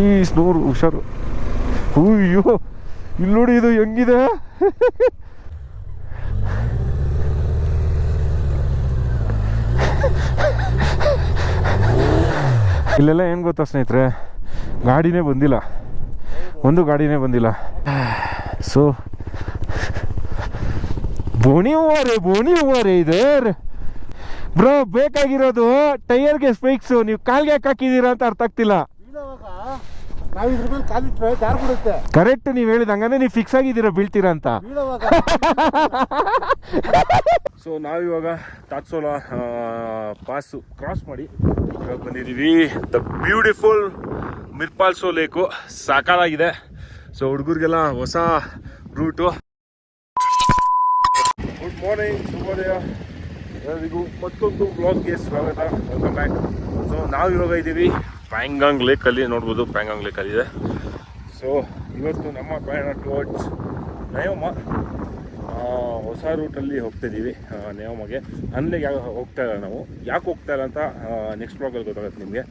ಈ ಸ್ನೋರು ಹುಷಾರು. ಅಯ್ಯೋ ಇಲ್ಲಿ ನೋಡಿ ಇದು ಹೆಂಗಿದೆ. ಇಲ್ಲೆಲ್ಲ ಏನು ಗೊತ್ತಾ ಸ್ನೇಹಿತರೆ, ಗಾಡಿನೇ ಬಂದಿಲ್ಲ, ಒಂದು ಗಾಡಿನೇ ಬಂದಿಲ್ಲ. ಸೊ ಬೋಣಿ ಹೂವಾರೆ ಇದೆ ಬ್ರೋ. ಬೇಕಾಗಿರೋದು ಟೈರ್ಗೆ ಸ್ಪೈಕ್ಸು, ನೀವು ಕಾಲ್ಗೆ ಯಾಕೆ ಹಾಕಿದ್ದೀರಾ ಅಂತ ಅರ್ಥ ಆಗ್ತಿಲ್ಲ. ಕರೆಕ್ಟ್ ನೀವು ಹೇಳಿದ ಹಂಗಂದ್ರೆ ನೀವು ಫಿಕ್ಸ್ ಆಗಿದ್ದೀರಾ ಬೀಳ್ತೀರಾ ಅಂತ. ಸೊ ನಾವಿವಾಗ ತಾತ್ಸೋಲ ಪಾಸು ಕ್ರಾಸ್ ಮಾಡಿ ಇವಾಗ ಬಂದಿದ್ದೀವಿ ದ ಬ್ಯೂಟಿಫುಲ್ ಮಿರ್ಪಾಲ್ಸೋ ಲೇಕು. ಸಾಕಾಗಿದೆ. ಸೊ ಹುಡುಗರಿಗೆಲ್ಲ ಹೊಸ ರೂಟು. ಗುಡ್ ಮಾರ್ನಿಂಗ್, ಶುಭೋದಯ ಎಲ್ಲರಿಗೂ. ಮತ್ತೊಂದು ಬ್ಲಾಗ್ಗೆ ಸ್ವಾಗತ, ವೆಲ್ಕಮ್ ಬ್ಯಾಕ್. ಸೊ ನಾವಿವಾಗ ಇದ್ದೀವಿ ಪ್ಯಾಂಗಾಂಗ್ ಲೇಕಲ್ಲಿ. ನೋಡ್ಬೋದು ಪ್ಯಾಂಗಾಂಗ್ ಲೇಕಲ್ಲಿದೆ. ಸೊ ಇವತ್ತು ನಮ್ಮ ಪ್ರಯಾಣ ಟುವರ್ಡ್ಸ್ ನಯೋಮ. ಹೊಸ ರೂಟಲ್ಲಿ ಹೋಗ್ತಾಯಿದ್ದೀವಿ ನಯೋಮಗೆ. ಅನ್ಲೆಗೆ ಹೋಗ್ತಾ ಇಲ್ಲ ನಾವು. ಯಾಕೆ ಹೋಗ್ತಾ ಇಲ್ಲ ಅಂತ ನೆಕ್ಸ್ಟ್ ಬ್ಲಾಗಲ್ಲಿ ಗೊತ್ತಾಗುತ್ತೆ ನಿಮಗೆ.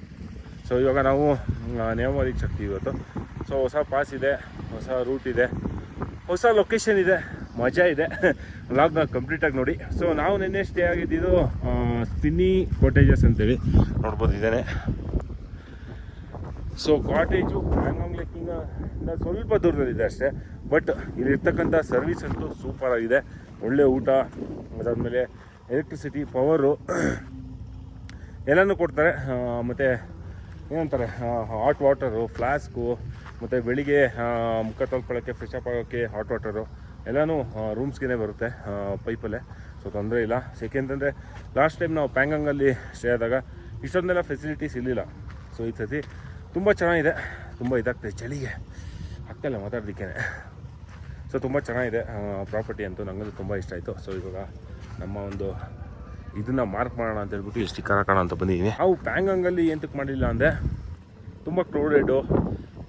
ಸೊ ಇವಾಗ ನಾವು ನಯೋಮ ರೀಚ್ ಆಗ್ತೀವಿ ಇವತ್ತು. ಸೊ ಹೊಸ ಪಾಸ್ ಇದೆ, ಹೊಸ ರೂಟ್ ಇದೆ, ಹೊಸ ಲೊಕೇಶನ್ ಇದೆ, ಮಜಾ ಇದೆ. ವ್ಲಾಗ್ನ ಕಂಪ್ಲೀಟಾಗಿ ನೋಡಿ. ಸೊ ನಾವು ನಿನ್ನೆ ಸ್ಟೇ ಆಗಿದ್ದು ಸ್ಪಿನ್ನಿ ಕಾಟೇಜಸ್ ಅಂತೇಳಿ ನೋಡ್ಬೋದು ಇದ್ದೇನೆ. ಸೊ ಕಾಟೇಜು ಪ್ಯಾಂಗಾಂಗ್ ಲೇಕಿಂದ ಸ್ವಲ್ಪ ದೂರದಲ್ಲಿದೆ ಅಷ್ಟೇ. ಬಟ್ ಇಲ್ಲಿರ್ತಕ್ಕಂಥ ಸರ್ವಿಸ್ ಅಂತೂ ಸೂಪರ್ ಆಗಿದೆ. ಒಳ್ಳೆ ಊಟ, ಅದಾದಮೇಲೆ ಎಲೆಕ್ಟ್ರಿಸಿಟಿ, ಪವರು ಎಲ್ಲನೂ ಕೊಡ್ತಾರೆ. ಮತ್ತು ಏನಂತಾರೆ, ಹಾಟ್ ವಾಟರು, ಫ್ಲಾಸ್ಕು, ಮತ್ತು ಬೆಳಿಗ್ಗೆ ಮುಖ ತೊಳ್ಕೊಳ್ಳೋಕ್ಕೆ, ಫ್ರೆಶ್ ಅಪ್ ಆಗೋಕ್ಕೆ ಹಾಟ್ ವಾಟರು ಎಲ್ಲನೂ ರೂಮ್ಸ್ಗೆ ಬರುತ್ತೆ ಪೈಪಲ್ಲೇ. ಸೊ ತೊಂದರೆ ಇಲ್ಲ. ಏಕೆಂತಂದರೆ ಲಾಸ್ಟ್ ಟೈಮ್ ನಾವು ಪ್ಯಾಂಗಾಂಗಲ್ಲಿ ಸ್ಟೇ ಆದಾಗ ಇಷ್ಟೊಂದೆಲ್ಲ ಫೆಸಿಲಿಟೀಸ್ ಇರಲಿಲ್ಲ. ಸೊ ಈ ಸತಿ ತುಂಬ ಚೆನ್ನಾಗಿದೆ. ತುಂಬ ಇದಾಗ್ತದೆ, ಚಳಿಗೆ ಆಗ್ತಾಯಿಲ್ಲ ಮಾತಾಡೋದಕ್ಕೇ. ಸೊ ತುಂಬ ಚೆನ್ನಾಗಿದೆ ಪ್ರಾಪರ್ಟಿ ಅಂತೂ. ನನಗಂತೂ ತುಂಬ ಇಷ್ಟ ಆಯಿತು. ಸೊ ಇವಾಗ ನಮ್ಮ ಒಂದು ಇದನ್ನು ಮಾರ್ಕ್ ಮಾಡೋಣ ಅಂತ ಹೇಳ್ಬಿಟ್ಟು ಎಷ್ಟು ಕರಾಕೋಣ ಅಂತ ಬಂದಿದ್ದೀನಿ. ನಾವು ಪ್ಯಾಂಗಾಂಗಲ್ಲಿ ಎಂತಕ್ಕೆ ಮಾಡಲಿಲ್ಲ ಅಂದರೆ ತುಂಬ ಕ್ರೌಡೆಡು,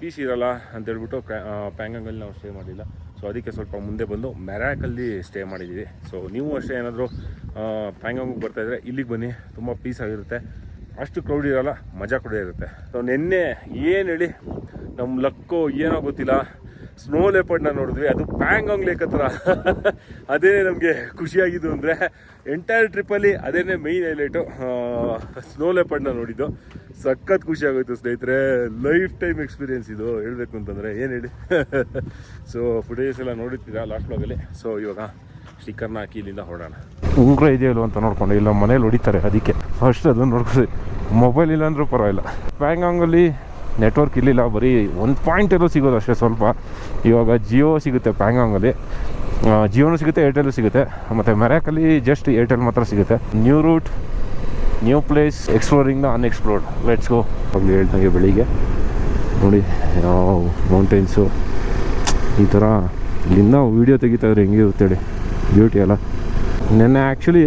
ಪೀಸ್ ಇರೋಲ್ಲ ಅಂತೇಳ್ಬಿಟ್ಟು ಪ್ಯಾಂಗಾಂಗಲ್ಲಿ ನಾವು ಸ್ಟೇ ಮಾಡಲಿಲ್ಲ. ಸೊ ಅದಕ್ಕೆ ಸ್ವಲ್ಪ ಮುಂದೆ ಬಂದು ಮೆರಾಕಲ್ಲಿ ಸ್ಟೇ ಮಾಡಿದ್ದೀವಿ. ಸೊ ನೀವು ಅಷ್ಟೇ ಏನಾದರೂ ಪ್ಯಾಂಗಾಂಗಿಗೆ ಬರ್ತಾಯಿದ್ರೆ ಇಲ್ಲಿಗೆ ಬನ್ನಿ, ತುಂಬ ಪೀಸ್ ಆಗಿರುತ್ತೆ, ಅಷ್ಟು ಕ್ರೌಡ್ ಇರೋಲ್ಲ, ಮಜಾ ಕೂಡ ಇರುತ್ತೆ. ಸೊ ನಿನ್ನೆ ಏನು ಹೇಳಿ ನಮ್ಮ ಲಕ್ಕೋ ಏನೋ ಗೊತ್ತಿಲ್ಲ, ಸ್ನೋ ಲೆಪರ್ಡ್ನ ನೋಡಿದ್ವಿ. ಅದು ಪ್ಯಾಂಗಾಂಗ್ ಲೇಕ್ ಹತ್ರ. ಅದೇ ನಮಗೆ ಖುಷಿಯಾಗಿದ್ದು ಅಂದರೆ ಎಂಟೈರ್ ಟ್ರಿಪ್ಪಲ್ಲಿ ಅದೇ ಮೇಯ್ನ್ ಹೈಲೈಟು, ಸ್ನೋ ಲೆಪರ್ಡ್ನ ನೋಡಿದ್ದು. ಸಖತ್ ಖುಷಿಯಾಗೋಯ್ತು ಸ್ನೇಹಿತರೆ. ಲೈಫ್ ಟೈಮ್ ಎಕ್ಸ್ಪೀರಿಯೆನ್ಸ್ ಇದು ಹೇಳಬೇಕು ಅಂತಂದರೆ. ಏನು ಹೇಳಿ. ಸೊ ಫುಟೇಜಸ್ ಎಲ್ಲ ನೋಡಿರ್ತೀರಾ ಲಾಸ್ಟ್ ಬ್ಲಾಗಲ್ಲಿ. ಸೊ ಇವಾಗ ಸ್ಟಿಕ್ಕರ್ನ ಹಾಕಿ ಇಲ್ಲಿಂದ ಹೊರಡೋಣ. ಉಂಗ್ರ ಇದೆಯಲ್ಲ ಅಂತ ನೋಡ್ಕೊಂಡು, ಇಲ್ಲ ಮನೇಲಿ ಹೊಡಿತಾರೆ, ಅದಕ್ಕೆ ಫಸ್ಟ್ ಅದನ್ನು ನೋಡ್ಕೊಳ್ಳಿ. ಮೊಬೈಲ್ ಇಲ್ಲ ಅಂದರೂ ಪರವಾಗಿಲ್ಲ. ಪ್ಯಾಂಗಾಂಗಲ್ಲಿ ನೆಟ್ವರ್ಕ್ ಇರಲಿಲ್ಲ, ಬರೀ 1 ಪಾಯಿಂಟ್ ಎಲ್ಲೋ ಸಿಗೋದು ಅಷ್ಟೇ ಸ್ವಲ್ಪ. ಇವಾಗ ಜಿಯೋ ಸಿಗುತ್ತೆ ಪ್ಯಾಂಗಾಂಗಲ್ಲಿ, ಜಿಯೋನು ಸಿಗುತ್ತೆ, ಏರ್ಟೆಲ್ಲು ಸಿಗುತ್ತೆ. ಮತ್ತು ಮೆರಾಕಲ್ಲಿ ಜಸ್ಟ್ ಏರ್ಟೆಲ್ ಮಾತ್ರ ಸಿಗುತ್ತೆ. New route, new place, exploring the unexplored. Let's go. ಆಗಲಿ ಹೇಳ್ದಂಗೆ ಬೆಳಿಗ್ಗೆ ನೋಡಿ ಯಾವ ಮೌಂಟೇನ್ಸು ಈ ಥರ ಇಲ್ಲಿಂದ ವೀಡಿಯೋ ತೆಗಿತಾಯಿದ್ರೆ ಹೆಂಗೆ ಇರ್ತೇಳಿ, ಬ್ಯೂಟಿ ಅಲ್ಲ. ನೆನ್ನೆ ಆ್ಯಕ್ಚುಲಿ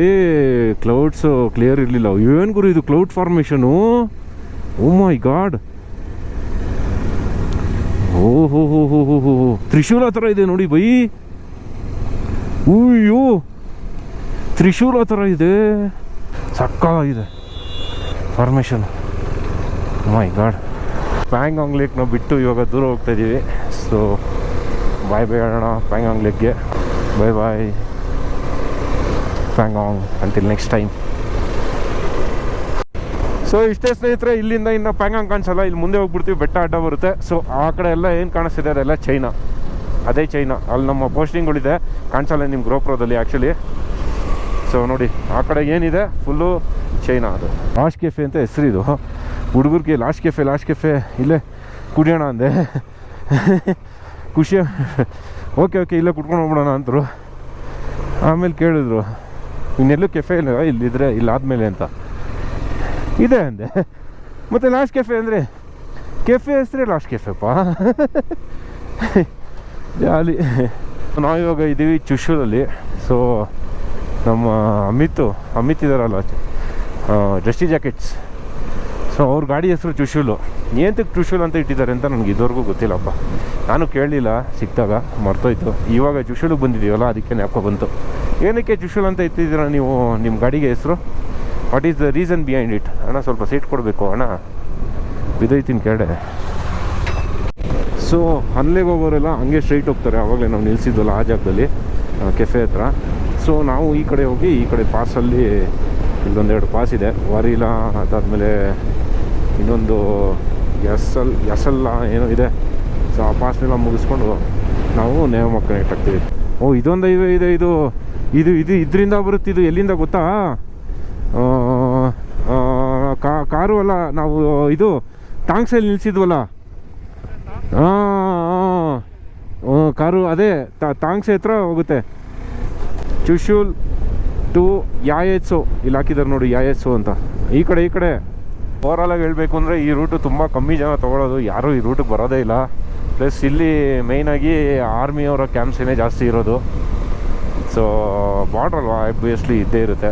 ಕ್ಲೌಡ್ಸು ಕ್ಲಿಯರ್ ಇರಲಿಲ್ಲ. ಏನು ಗುರು ಇದು cloud formation, O my god. ಓಹೋ ಹೋ ಹೋ ಹೋ ಹೋ ಹೋ, ತ್ರಿಶೂಲ ಥರ ಇದೆ ನೋಡಿ ಬೈ. ಅಯ್ಯೋ ತ್ರಿಶೂಲ ಥರ ಇದೆ, ಸಕ್ಕತ್ತಾಗಿದೆ ಫಾರ್ಮೇಷನ್. My God. ಪ್ಯಾಂಗಾಂಗ್ ಲೇಕ್ನ ಬಿಟ್ಟು ಇವಾಗ ದೂರ ಹೋಗ್ತಾಯಿದ್ದೀವಿ. ಸೊ ಬಾಯ್ ಬಾಯ್ ಹೇಳೋಣ ಪ್ಯಾಂಗಾಂಗ್ ಲೇಕ್ಗೆ. Bye bye Pangong, until next time. So ಇಷ್ಟೇ ಸ್ನೇಹಿತರೆ, ಇಲ್ಲಿಂದ ಇನ್ನು ಪ್ಯಾಂಗಾಂಗ್ ಕಾಣಿಸಲ್ಲ. ಇಲ್ಲಿ ಮುಂದೆ ಹೋಗ್ಬಿಡ್ತೀವಿ, ಬೆಟ್ಟ ಅಡ್ಡ ಬರುತ್ತೆ. ಸೊ ಆ ಕಡೆ ಎಲ್ಲ ಏನು ಕಾಣಿಸ್ತಿದೆ ಅದೆಲ್ಲ ಚೈನಾ, ಅದೇ ಚೈನಾ. ಅಲ್ಲಿ ನಮ್ಮ ಪೋಸ್ಟಿಂಗ್ಗಳಿದೆ, ಕಾಣಿಸಲ್ಲ ನಿಮ್ಮ ಗೋಪ್ರೋದಲ್ಲಿ ಆ್ಯಕ್ಚುಲಿ. ಸೊ ನೋಡಿ ಆ ಕಡೆ ಏನಿದೆ ಫುಲ್ಲು ಚೈನಾ. ಅದು ಲಾಸ್ಟ್ ಕೆಫೆ ಅಂತ ಹೆಸರು ಇದು. ಹುಡುಗರಿಗೆ ಲಾಸ್ಟ್ ಕೆಫೆ ಇಲ್ಲೇ ಕುಡಿಯೋಣ ಅಂದೆ. ಖುಷಿ. ಓಕೆ ಇಲ್ಲೇ ಕುಟ್ಕೊಂಡು ಹೋಗ್ಬಿಡೋಣ ಅಂತರು. ಆಮೇಲೆ ಕೇಳಿದ್ರು ಇನ್ನೆಲ್ಲೂ ಕೆಫೆ ಇಲ್ಲ, ಇಲ್ಲಿದ್ರೆ ಇಲ್ಲಾದ್ಮೇಲೆ ಅಂತ. ಇದೆ ಅಂದೆ. ಮತ್ತು ಲಾಸ್ಟ್ ಕೆಫೆ ಅಂದರೆ ಕೆಫೆ ಹೆಸರೇ ಲಾಸ್ಟ್ ಕೆಫೆಪ್ಪ. ಜಾಲಿ. ನಾವಿವಾಗ ಇದ್ದೀವಿ ಚುಶೂಲಲ್ಲಿ. ಸೊ ನಮ್ಮ ಅಮಿತ್ ಇದ್ದಾರಲ್ಲ, ಡಸ್ಟಿ ಜಾಕೆಟ್ಸ್. ಸೊ ಅವ್ರ ಗಾಡಿ ಹೆಸರು ಚುಶೂಲು. ಏನಕ್ಕೆ ಚುಶೂಲ್ ಅಂತ ಇಟ್ಟಿದ್ದಾರೆ ಅಂತ ನನಗೆ ಇದುವರೆಗೂ ಗೊತ್ತಿಲ್ಲಪ್ಪ. ನಾನು ಕೇಳಲಿಲ್ಲ, ಸಿಕ್ಕಿದಾಗ ಮರ್ತೋಯ್ತು. ಇವಾಗ ಚುಶೂಲಿಗೆ ಬಂದಿದ್ದೀವಲ್ಲ, ಅದಕ್ಕೆ ಜ್ಞಾಪಕ ಬಂತು. ಏನಕ್ಕೆ ಚುಶೂಲ್ ಅಂತ ಇಟ್ಟಿದ್ದೀರಾ ನೀವು ನಿಮ್ಮ ಗಾಡಿಗೆ ಹೆಸರು? What is the reason behind it? ಅಣ್ಣ ಸ್ವಲ್ಪ ಸೀಟ್ ಕೊಡಬೇಕು ಅಣ್ಣ, ಬಿದ್ದೈತೀನಿ ಕೆಳಗಡೆ. ಸೊ ಅಲ್ಲಿಗೆ ಹೋಗೋರೆಲ್ಲ ಹಂಗೆ ಸ್ಟ್ರೈಟ್ ಹೋಗ್ತಾರೆ. ಆವಾಗಲೇ ನಾವು ನಿಲ್ಲಿಸಿದ್ವಲ್ಲ ಆ ಜಾಗದಲ್ಲಿ ಕೆಫೆ ಹತ್ರ. ಸೊ ನಾವು ಈ ಕಡೆ ಹೋಗಿ ಈ ಕಡೆ ಪಾಸಲ್ಲಿ ಇಲ್ಲೊಂದೆರಡು ಪಾಸ್ ಇದೆ, ವಾರಿಲಾ, ಅದಾದಮೇಲೆ ಇನ್ನೊಂದು ಎಸಲ್ಲ ಏನೋ ಇದೆ. ಸೊ ಆ ಪಾಸ್ನೆಲ್ಲ ಮುಗಿಸ್ಕೊಂಡು ನಾವು ನೇಮಕ್ಕೆ ಕನೆಕ್ಟ್ ಆಗ್ತೀವಿ. ಓ ಇದೊಂದು ಇದೆ ಇದು ಇದು ಇದು ಇದರಿಂದ ಬರುತ್ತೆ. ಇದು ಎಲ್ಲಿಂದ ಗೊತ್ತಾ? ಕಾರು ಅಲ್ಲ, ನಾವು ಇದು ಟಾಂಗ್ಸಲ್ಲಿ ನಿಲ್ಲಿಸಿದ್ವಲ್ಲ. ಹಾಂ ಕಾರು ಅದೇ ತಾಂಗ್ಸೆ ಹತ್ರ ಹೋಗುತ್ತೆ. ಚುಶೂಲ್ ಟು ಯಾಯೆತ್ಸೋ ಇಲ್ಲಿ ಹಾಕಿದ್ದಾರೆ ನೋಡಿ, ಯಾಯೆತ್ಸೋ ಅಂತ. ಈ ಕಡೆ ಓವರಾಲಾಗಿ ಹೇಳಬೇಕು ಅಂದರೆ ಈ ರೂಟು ತುಂಬ ಕಮ್ಮಿ ಜನ ತೊಗೊಳೋದು, ಯಾರೂ ಈ ರೂಟಿಗೆ ಬರೋದೇ ಇಲ್ಲ. ಪ್ಲಸ್ ಇಲ್ಲಿ ಮೇಯ್ನಾಗಿ ಆರ್ಮಿಯವರ ಕ್ಯಾಂಪ್ಸೇನೇ ಜಾಸ್ತಿ ಇರೋದು. ಸೊ ಬಾರ್ಡ್ರ್ ಅಲ್ವಾ, ಆಬ್ವಿಯಸ್ಲಿ ಇದ್ದೇ ಇರುತ್ತೆ.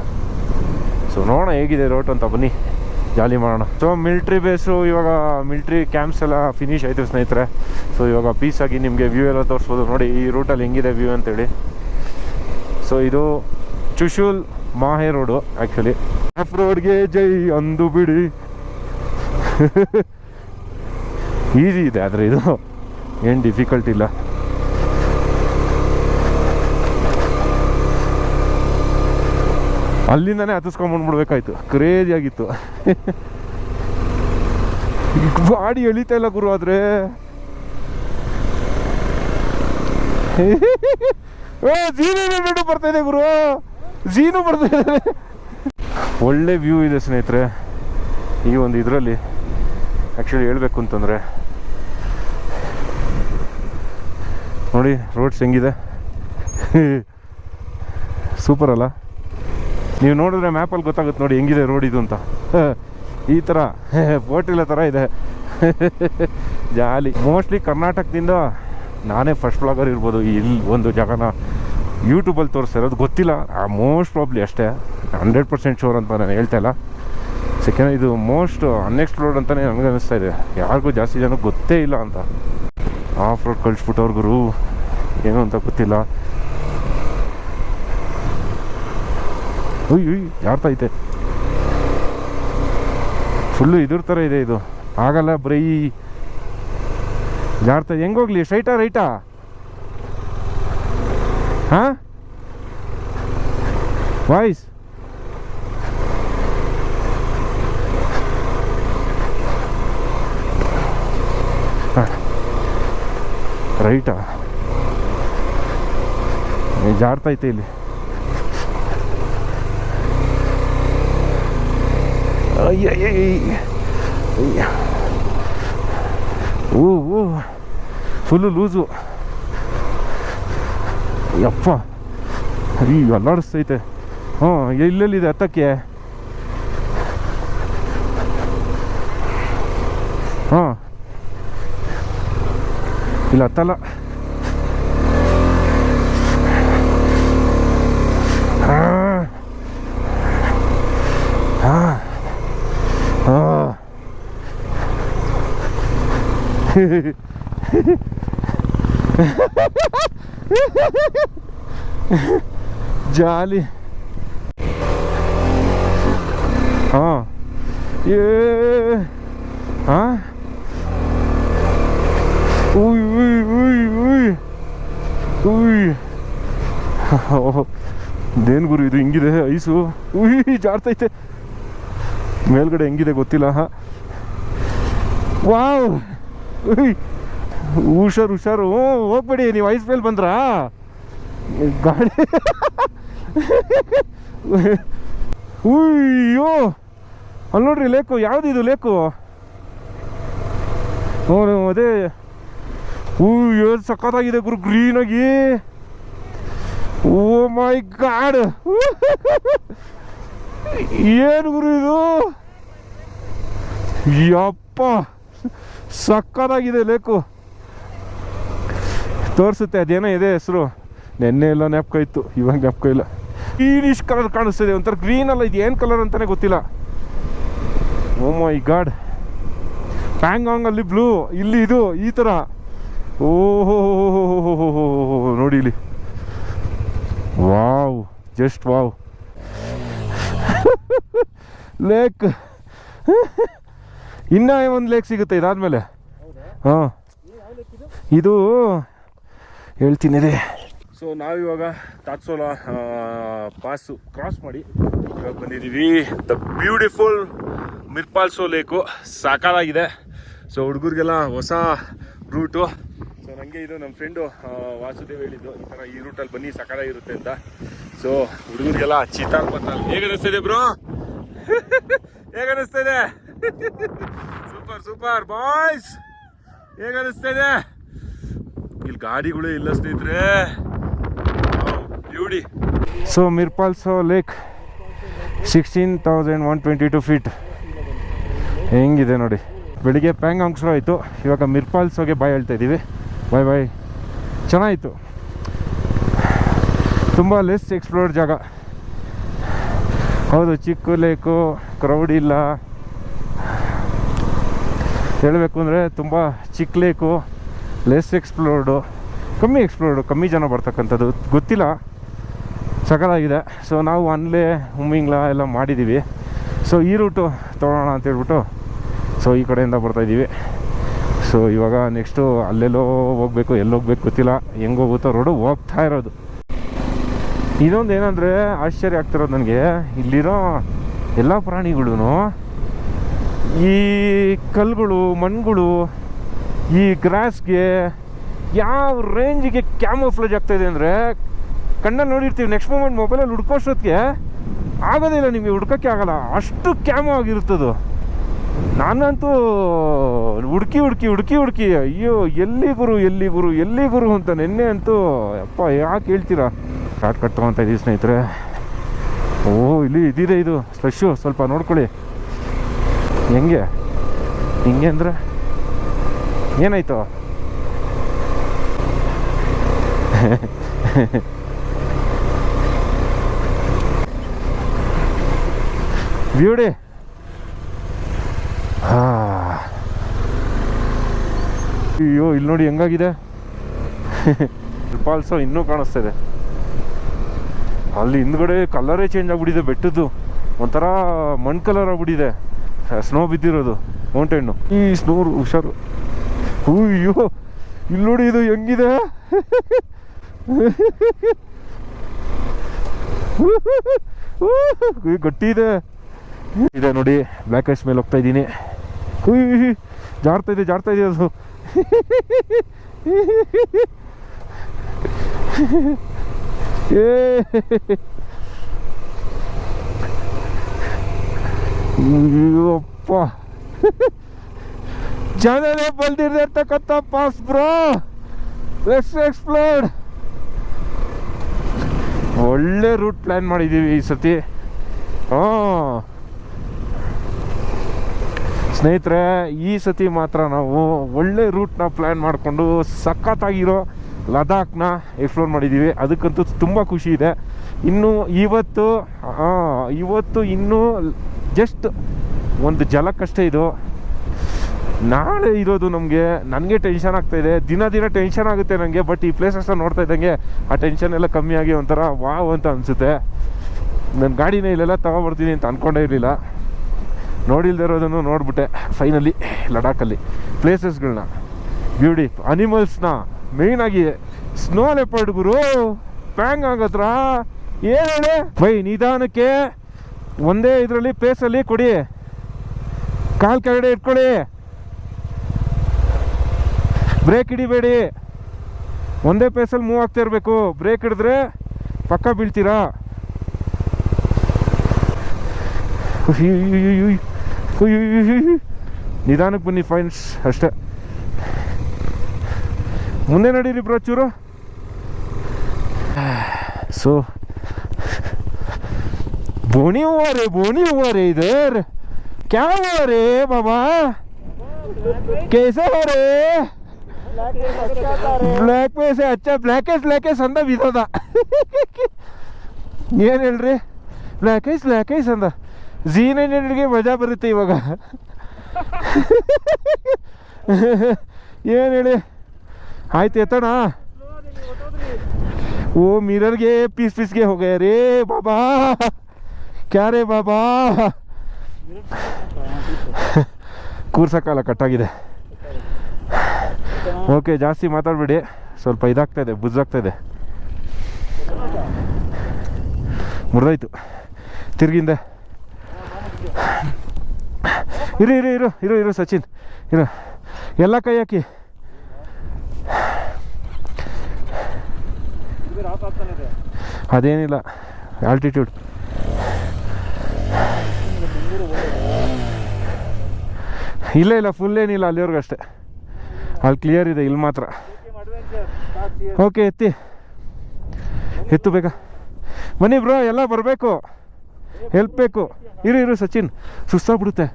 ಸೊ ನೋಡೋಣ ಹೇಗಿದೆ ರೋಟ್ ಅಂತ, ಬನ್ನಿ ಜಾಲಿ ಮಾಡೋಣ. ಸೊ ಮಿಲ್ಟ್ರಿ ಬೇಸು, ಇವಾಗ ಮಿಲ್ಟ್ರಿ ಕ್ಯಾಂಪ್ಸ್ ಎಲ್ಲ ಫಿನಿಶ್ ಆಯಿತು ಸ್ನೇಹಿತರೆ. ಸೊ ಇವಾಗ ಪೀಸಾಗಿ ನಿಮಗೆ ವ್ಯೂ ಎಲ್ಲ ತೋರಿಸ್ಬೋದು. ನೋಡಿ ಈ ರೂಟಲ್ಲಿ ಹೆಂಗಿದೆ ವ್ಯೂ ಅಂತೇಳಿ. ಸೊ ಇದು ಚುಶೂಲ್ ಮಾಹೆ ರೋಡು ಆ್ಯಕ್ಚುಲಿ. ಆಫ್ ರೋಡ್ಗೆ ಜೈ ಅಂದು ಬಿಡಿ. ಈಸಿ ಇದೆ ಆದರೆ ಇದು ಏನು ಡಿಫಿಕಲ್ಟ್ ಇಲ್ಲ. ಅಲ್ಲಿಂದನೇ ಹತ್ತಿಸ್ಕೊಂಡ್ಬಂದ್ಬಿಡ್ಬೇಕಾಯ್ತು, ಕ್ರೇಜಿ ಆಗಿತ್ತು. ಗಾಡಿ ಎಳಿತಾ ಇಲ್ಲ ಗುರು. ಆದರೆ ಜೀನು ಬರ್ತಾ ಇದೆ ಗುರು, ಜೀನು ಬರ್ತಾ ಇದೆ. ಒಳ್ಳೆ ವ್ಯೂ ಇದೆ ಸ್ನೇಹಿತರೆ ಈ ಒಂದು ಇದರಲ್ಲಿ. ಆ್ಯಕ್ಚುಲಿ ಹೇಳ್ಬೇಕು ಅಂತಂದರೆ ನೋಡಿ ರೋಡ್ಸ್ ಹೆಂಗಿದೆ, ಸೂಪರ್ ಅಲ್ಲ? ನೀವು ನೋಡಿದ್ರೆ ಮ್ಯಾಪಲ್ಲಿ ಗೊತ್ತಾಗುತ್ತೆ ನೋಡಿ ಹೆಂಗಿದೆ ರೋಡ್ ಇದು ಅಂತ. ಈ ಥರ ಬೋಟಿಲ್ಲ ಥರ ಇದೆ. ಜಾಲಿ. ಮೋಸ್ಟ್ಲಿ ಕರ್ನಾಟಕದಿಂದ ನಾನೇ ಫಸ್ಟ್ ಬ್ಲಾಗರ್ ಇರ್ಬೋದು ಇಲ್ಲಿ ಒಂದು ಜಾಗನ ಯೂಟ್ಯೂಬಲ್ಲಿ ತೋರಿಸ್ತಿರೋದು, ಗೊತ್ತಿಲ್ಲ. ಮೋಸ್ಟ್ ಪ್ರಾಬ್ಲಿ ಅಷ್ಟೇ, 100% ಶೋರ್ ಅಂತ ನಾನು ಹೇಳ್ತಾ ಇಲ್ಲ. ಸೆಕೆಂಡ್ ಇದು ಮೋಸ್ಟ್ ಅನ್ಎಕ್ಸ್ಪ್ಲೋರ್ಡ್ ಅಂತಲೇ ನನಗೆ ಅನ್ನಿಸ್ತಾ ಇದೆ. ಯಾರಿಗೂ ಜಾಸ್ತಿ ಜನಕ್ಕೆ ಗೊತ್ತೇ ಇಲ್ಲ ಅಂತ. ಆಫ್ ರೋಡ್ ಕಳಿಸ್ಬಿಟ್ಟವ್ರಿಗೂ ಏನು ಅಂತ ಗೊತ್ತಿಲ್ಲ. ಉಯ್ ಯಾರ್ತಾ ಐತೆ, ಫುಲ್ಲು ಇದ್ರ ಥರ ಇದೆ ಇದು. ಆಗಲ್ಲ ಬರೀ ಜಾರ್ತಾ. ಹೆಂಗೋಗ್ಲಿ, ಸ್ಟ್ರೈಟಾ ರೈಟಾ? ಹಾಂ ವಾಯ್ಸ್ ರೈಟಾ? ಜಾರ್ತೈತೆ ಇಲ್ಲಿ. ಓ ಫುಲ್ಲು ಲೂಸು. ಯಪ್ಪ ಈಗ ಅಲ್ಲಾಡಿಸ್ತೈತೆ. ಹಾಂ ಎಲ್ಲೆಲ್ಲಿದೆ ಹತ್ತಕ್ಕೆ? ಹಾಂ ಇಲ್ಲ ಹತ್ತಲ್ಲ. ಹಾಂ ಹಾಂ ಹಾಂ ಜಾಲಿ. ಹಾಂ ಹಾಂ ಉಯ್ ಉಯ್ ಉಯ್ ಉಯ್ ಉಯ್. ದೇನ್ ಗುರು ಇದು ಹಿಂಗಿದೆ ಐಸು. ಉಯ್ ಜಾರ್ತೈತೆ. ಮೇಲ್ಗಡೆ ಹೆಂಗಿದೆ ಗೊತ್ತಿಲ್ಲ. ಹಾಂ ವಾವ್. ಹುಷಾರು. ಹೋಗ್ಬೇಡಿ, ನೀವು ಐಸ್ ಮೇಲೆ ಬಂದ್ರಾ ಗಾಡಿ? ಉಯ್ಯೋ ಅಲ್ಲಿ ನೋಡ್ರಿ ಲೇಕು. ಯಾವುದಿದು ಲೇಕು? ಅದೇ ಏನು ಸಖತ್ತಾಗಿದೆ ಗುರು, ಗ್ರೀನಾಗಿ. ಓ ಮೈ ಗಾಡ್, ಏನು ಗುರು ಇದು? ಯಪ್ಪ ಸಕ್ಕತ್ತಾಗಿದೆ ಲೇಕು. ತೋರಿಸುತ್ತೆ ಅದೇನೋ ಇದೆ ಹೆಸರು, ನೆನ್ನೆ ಎಲ್ಲ ಜ್ಞಾಪಕ ಇತ್ತು, ಇವಾಗ ಜ್ಞಾಪಕ ಇಲ್ಲ. ಗ್ರೀನಿಶ್ ಕಲರ್ ಕಾಣಿಸ್ತಿದೆ, ಒಂಥರ ಗ್ರೀನ್ ಅಲ್ಲ, ಇದು ಏನು ಕಲರ್ ಅಂತಲೇ ಗೊತ್ತಿಲ್ಲ. ಓ ಮೈ ಗಾಡ್. ಪ್ಯಾಂಗಾಂಗ್ ಅಲ್ಲಿ ಬ್ಲೂ, ಇಲ್ಲಿ ಇದು ಈ ಥರ. ಓಹೋ ನೋಡಿ ಇಲ್ಲಿ, ವಾವ್, ಜಸ್ಟ್ ವಾವ್. ಲೇಕ್. ಇನ್ನ ಒಂದು ಲೇಕ್ ಸಿಗುತ್ತೆ ಇದಾದ್ಮೇಲೆ. ಹಾಂ ಇದು ಹೇಳ್ತೀನಿ ರೀ. ಸೊ ನಾವಿವಾಗ ತಾತ್ಸೋಲ ಪಾಸು ಕ್ರಾಸ್ ಮಾಡಿ ಇವಾಗ ಬಂದಿದ್ದೀವಿ ದ ಬ್ಯೂಟಿಫುಲ್ ಮಿರ್ಪಾಲ್ಸೋ ಲೇಕು. ಸಾಕಾಗಿದೆ. ಸೊ ಹುಡುಗರಿಗೆಲ್ಲ ಹೊಸ ರೂಟು. ಸೊ ನನಗೆ ಇದು ನಮ್ಮ ಫ್ರೆಂಡು ವಾಸುದೇವ್ ಹೇಳಿದ್ದು ಈ ಥರ ಈ ರೂಟಲ್ಲಿ ಬನ್ನಿ ಸಾಕಾಗಿರುತ್ತೆ ಅಂತ. ಸೊ ಹುಡುಗರಿಗೆಲ್ಲ ಚಿತಾಲ್ ಬಂತಲ್ಲ. ಹೇಗೆ ಅನಿಸ್ತಿದೆ ಬ್ರೋ? ಹೇಗೆ ಅನಿಸ್ತಿದೆ? Super super boys. ಹೇಗೆ ಅನಿಸ್ತಿದೆ? ಇಲ್ಲಿ ಗಾಡಿಗಳೇ ಇಲ್ಲ ಸ್ನೇಹಿತರೆ. ಬ್ಯೂಟಿ. ಸೊ ಮಿರ್ಪಾಲ್ಸೋ ಲೇಕ್ 16,122 ಫೀಟ್ ಹೆಂಗಿದೆ ನೋಡಿ. ಬೆಳಿಗ್ಗೆ ಪ್ಯಾಂಗಾಂಗ್ ಶುರು ಆಯಿತು, ಇವಾಗ ಮಿರ್ಪಾಲ್ಸೋಗೆ ಬಾಯ್ ಹೇಳ್ತಾ ಇದ್ದೀವಿ. ಬಾಯ್ ಬಾಯ್. ಚೆನ್ನಾಯಿತು, ತುಂಬ ಲೆಸ್ ಎಕ್ಸ್ಪ್ಲೋರ್ಡ್ ಜಾಗ. ಹೌದು, ಚಿಕ್ಕ ಲೇಕು, ಕ್ರೌಡ್ ಇಲ್ಲ. ಹೇಳಬೇಕು ಅಂದರೆ ತುಂಬ ಚಿಕ್ಕ ಲೇಕು, ಲೆಸ್ ಎಕ್ಸ್ಪ್ಲೋರ್ಡು, ಕಮ್ಮಿ ಜನ ಬರ್ತಕ್ಕಂಥದ್ದು. ಗೊತ್ತಿಲ್ಲ, ಸಕಲಾಗಿದೆ. ಸೊ ನಾವು ಅನ್ಲೇ ಹುಮ್ಮಿಂಗ್ಲ ಎಲ್ಲ ಮಾಡಿದ್ದೀವಿ. ಸೊ ಈ ರೂಟು ತೊಗೊಳ್ಳೋಣ ಅಂತೇಳ್ಬಿಟ್ಟು ಸೊ ಈ ಕಡೆಯಿಂದ ಬರ್ತಾಯಿದ್ದೀವಿ. ಸೊ ಇವಾಗ ನೆಕ್ಸ್ಟು ಅಲ್ಲೆಲ್ಲೋ ಹೋಗ್ಬೇಕು, ಎಲ್ಲಿ ಹೋಗ್ಬೇಕು ಗೊತ್ತಿಲ್ಲ. ಹೆಂಗೆ ಹೋಗುತ್ತೋ ರೋಡು ಹೋಗ್ತಾ ಇರೋದು. ಇದೊಂದು ಏನಂದರೆ ಆಶ್ಚರ್ಯ ಆಗ್ತಿರೋದು ನನಗೆ, ಇಲ್ಲಿರೋ ಎಲ್ಲ ಪ್ರಾಣಿಗಳೂ ಈ ಕಲ್ಲುಗಳು, ಮಣ್ಣುಗಳು, ಈ ಗ್ರಾಸ್ಗೆ ಯಾವ ರೇಂಜಿಗೆ ಕ್ಯಾಮೋಫ್ಲೇಜ್ ಆಗ್ತಾಯಿದೆ ಅಂದರೆ ಕಣ್ಣಲ್ಲಿ ನೋಡಿರ್ತೀವಿ, ನೆಕ್ಸ್ಟ್ ಮೂಮೆಂಟ್ ಮೊಬೈಲಲ್ಲಿ ಹುಡ್ಕೋಷ್ಟೊತ್ತಿಗೆ ಆಗೋದಿಲ್ಲ, ನಿಮಗೆ ಹುಡ್ಕೋಕ್ಕೆ ಆಗಲ್ಲ, ಅಷ್ಟು ಕ್ಯಾಮೋ ಆಗಿರುತ್ತದು. ನಾನಂತೂ ಹುಡುಕಿ ಅಯ್ಯೋ ಎಲ್ಲಿ ಗುರು ಅಂತ ನೆನ್ನೆ ಅಂತೂ ಅಪ್ಪ ಯಾಕೆ ಹೇಳ್ತೀರಾ. ಶಾರ್ಟ್ ಕಟ್ ತೊಗೊತಾ ಇದ್ದೀವಿ ಸ್ನೇಹಿತರೆ. ಓ ಇಲ್ಲಿ ಇದಿದೆ, ಇದು ಸ್ಪೆಷು, ಸ್ವಲ್ಪ ನೋಡ್ಕೊಳ್ಳಿ. ಹೆಂಗೆ ಹಿಂಗೆ ಅಂದರೆ ಏನಾಯ್ತು? ಬ್ಯೂಟಿ. ಅಯ್ಯೋ ಇಲ್ಲಿ ನೋಡಿ ಹೆಂಗಾಗಿದೆ. ಫಾಲ್ಸು ಇನ್ನೂ ಕಾಣಿಸ್ತಾ ಇದೆ. ಅಲ್ಲಿ ಹಿಂದ್ಗಡೆ ಕಲರೇ ಚೇಂಜ್ ಆಗಿಬಿಟ್ಟಿದೆ ಬೆಟ್ಟದ್ದು. ಒಂಥರ ಮಣ್ಣು ಕಲರ್ ಆಗ್ಬಿಟ್ಟಿದೆ, ಸ್ನೋ ಬಿದ್ದಿರೋದು ಮೌಂಟೇನು. ಈ ಸ್ನೋ ಹುಷಾರು. ಅಯ್ಯೋ ಇಲ್ಲಿ ನೋಡಿ ಇದು ಹೆಂಗಿದೆ. ಗಟ್ಟಿ ಇದೆ ನೋಡಿ. ಬ್ಲ್ಯಾಕ್ ಐಸ್ ಮೇಲೆ ಹೋಗ್ತಾ ಇದ್ದೀನಿ. ಜಾರ್ತಾ ಇದೆ ಅದು. ಅಪ್ಪ ಜನರೇ ಬಲ್ದಿರ್ತಕ್ಕಂಥ ಪಾಸ್ ಬ್ರೋ. Let's explore. ಒಳ್ಳೆ ರೂಟ್ ಪ್ಲ್ಯಾನ್ ಮಾಡಿದ್ದೀವಿ ಈ ಸತಿ. ಸ್ನೇಹಿತರೆ, ಈ ಸತಿ ಮಾತ್ರ ನಾವು ಒಳ್ಳೆ ರೂಟ್ನ ಪ್ಲ್ಯಾನ್ ಮಾಡಿಕೊಂಡು ಸಖತ್ತಾಗಿರೋ ಲದಾಖ್ನ ಎಕ್ಸ್ಪ್ಲೋರ್ ಮಾಡಿದ್ದೀವಿ. ಅದಕ್ಕಂತೂ ತುಂಬ ಖುಷಿ ಇದೆ. ಇನ್ನು ಇವತ್ತು ಇನ್ನೂ ಜಸ್ಟ್ ಒಂದು ಜಲಕ್ಕಷ್ಟೇ ಇದು. ನಾಳೆ ಇರೋದು ನನಗೆ ಟೆನ್ಷನ್ ಆಗ್ತಾಯಿದೆ. ದಿನ ಟೆನ್ಷನ್ ಆಗುತ್ತೆ ನನಗೆ. ಬಟ್ ಈ ಪ್ಲೇಸಸ್ನ ನೋಡ್ತಾ ಇದ್ದಂಗೆ ಆ ಟೆನ್ಷನ್ ಎಲ್ಲ ಕಮ್ಮಿಯಾಗಿ ಒಂಥರ ವಾವ್ ಅಂತ ಅನಿಸುತ್ತೆ. ನನ್ನ ಗಾಡಿನ ಇಲ್ಲೆಲ್ಲ ತಗೊಬರ್ತೀನಿ ಅಂತ ಅಂದ್ಕೊಂಡೇ ಇರಲಿಲ್ಲ. ನೋಡಿಲ್ದೇ ಇರೋದನ್ನು ನೋಡಿಬಿಟ್ಟೆ ಫೈನಲಿ ಲಡಾಖಲ್ಲಿ ಪ್ಲೇಸಸ್ಗಳನ್ನ, ಬ್ಯೂಟಿ, ಅನಿಮಲ್ಸ್ನ, ಮೇಯ್ನಾಗಿ ಸ್ನೋ ಲೆಪರ್ಡ್ ಗುರು. ಪ್ಯಾಂಗಾಂಗ್ ಹತ್ರ ಏನು ಹೇಳಿ ಬೈ, ನಿಧಾನಕ್ಕೆ ಒಂದೇ ಇದರಲ್ಲಿ ಪ್ಲೇಸಲ್ಲಿ ಕೊಡಿ, ಕಾಲು ಕೆಳಗಡೆ ಇಟ್ಕೊಳ್ಳಿ, ಬ್ರೇಕ್ ಹಿಡಿಬೇಡಿ. ಒಂದೇ ಪ್ಲೇಸಲ್ಲಿ ಮೂವ್ ಆಗ್ತಾ ಇರಬೇಕು. ಬ್ರೇಕ್ ಹಿಡಿದ್ರೆ ಪಕ್ಕ ಬೀಳ್ತೀರಾ. ನಿಧಾನಕ್ಕೆ ಬನ್ನಿ ಫ್ರೆಂಡ್ಸ್, ಅಷ್ಟೇ. ಮುಂದೆ ನಡೀರಿ ಬ್ರೋ ಚೂರು. ಸೊ बोनी हुआ रे इधर, क्या हुआ रे बाबा, कैसे हो रे? ಬ್ಲ್ಯಾಕ್ ಪೇಸ್ ಅಚ್ಚ ಬ್ಲ್ಯಾಕೇಸ್ ಅಂದ ಬಿದ್ದದ. ಏನು ಹೇಳ್ರಿ, ಬ್ಲ್ಯಾಕೇಸ್ ಅಂದ. ಝೀನಿಗೆ ಮಜಾ ಬರುತ್ತೆ ಇವಾಗ. ಏನು ಹೇಳಿ, ಆಯ್ತು ಎತ್ತಣ. ಓ ಮಿರರ್ಗೆ ಪೀಸ್ಗೆ ಹೋಗ್ಯ ರೇ ಬಾಬಾ, ಕ್ಯಾ ರೇ ಬಾಬಾ. ಕೂರ್ಸಕ್ಕಲ್ಲ, ಕಟ್ಟಾಗಿದೆ. ಓಕೆ, ಜಾಸ್ತಿ ಮಾತಾಡಬೇಡಿ, ಸ್ವಲ್ಪ ಇದಾಗ್ತಾಯಿದೆ, ಬುಜ್ಜಾಗ್ತಾಯಿದೆ. ಮುರಿದೋಯ್ತು ತಿರ್ಗಿಂದೆ. ಇರು ಇರು ಇರು ಇರು ಇರು ಸಚಿನ್, ಇರು, ಎಲ್ಲ ಕೈ ಹಾಕಿ. ಅದೇನಿಲ್ಲ, ಆಲ್ಟಿಟ್ಯೂಡ್. ಇಲ್ಲ ಇಲ್ಲ, ಫುಲ್ ಏನಿಲ್ಲ, ಅಲ್ಲಿವರೆಗೂ ಅಷ್ಟೇ. ಅಲ್ಲಿ ಕ್ಲಿಯರ್ ಇದೆ, ಇಲ್ಲಿ ಮಾತ್ರ. ಓಕೆ, ಎತ್ತು ಬೇಗ ಬನ್ನಿ ಬ್ರೋ, ಎಲ್ಲ ಬರಬೇಕು, ಹೆಲ್ಪ್ ಬೇಕು. ಇರು ಇರು ಸಚಿನ್, ಸುಸ್ತಾಗ್ಬಿಡುತ್ತೆ.